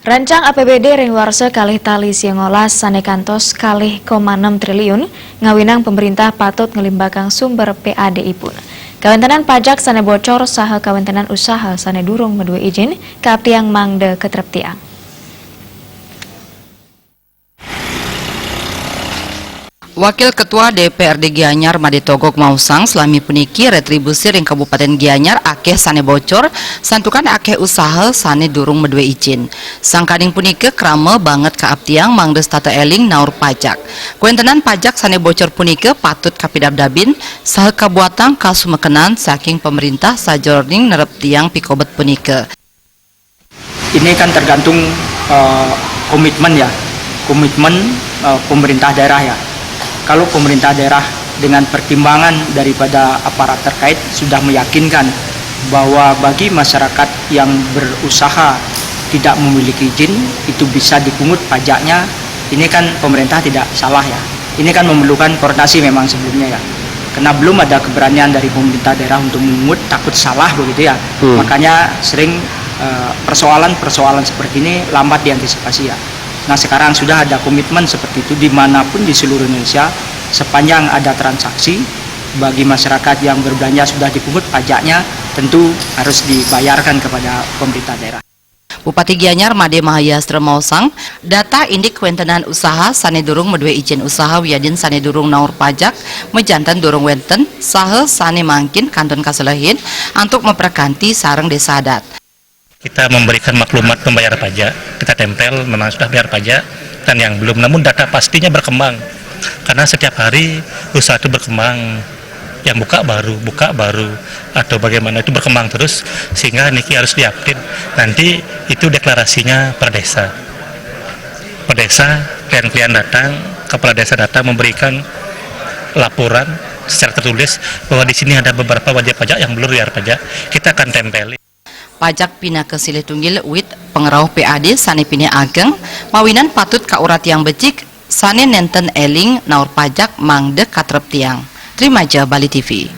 Rancang APBD ring warsa kalih tali siangolas sanekantos kalih 6 triliun ngawinang pemerintah patut ngelimbakang sumber PADI pun. Kawentenan pajak sane bocor saha kawentenan usaha sane durung medue izin kaaptiang mangde ketreptiang. Wakil Ketua DPRD Gianyar Made Togok Mausang selami puniki retribusi ring Kabupaten Gianyar akeh sane bocor santukan akeh usaha sane durung medue izin. Sangkaning punike krame banget kaaptiang mangdes tata eling naur pajak. Kuentenan pajak sane bocor punike patut kapidabdabin saha kabuatan kasumekenan saking pemerintah sajroning nerep tiang pikobet punike. Ini kan tergantung komitmen pemerintah daerah ya. Kalau pemerintah daerah dengan pertimbangan daripada aparat terkait sudah meyakinkan bahwa bagi masyarakat yang berusaha tidak memiliki izin itu bisa dipungut pajaknya, ini kan pemerintah tidak salah ya. Ini kan memerlukan koordinasi memang sebelumnya ya. Karena belum ada keberanian dari pemerintah daerah untuk memungut, takut salah begitu ya. Makanya sering persoalan-persoalan seperti ini lambat diantisipasi ya. Nah sekarang sudah ada komitmen seperti itu dimanapun di seluruh Indonesia, sepanjang ada transaksi bagi masyarakat yang berbelanja sudah dipungut pajaknya tentu harus dibayarkan kepada pemerintah daerah. Bupati Gianyar Made Mahayastra Mausang data indik kuentenan usaha sane durung medue izin usaha wiadin sane durung naur pajak mejantan durung wenten saha sane mangkin kanton kaselehin untuk memperkanti sareng desa adat. Kita memberikan maklumat pembayar pajak, kita tempel memang sudah bayar pajak dan yang belum, namun data pastinya berkembang karena setiap hari usaha itu berkembang, yang buka baru atau bagaimana itu berkembang terus sehingga niki harus diupdate. Nanti itu deklarasinya per desa, klien-klien datang, kepala desa datang memberikan laporan secara tertulis bahwa di sini ada beberapa wajib pajak yang belum bayar pajak, kita akan tempeli. Pajak pina ke silih tunggil wit pengerau PAD sane pine ageng mawinan patut kaurat yang becik sane nenten eling naur pajak mangde katrep tiang. Terima aja Bali TV.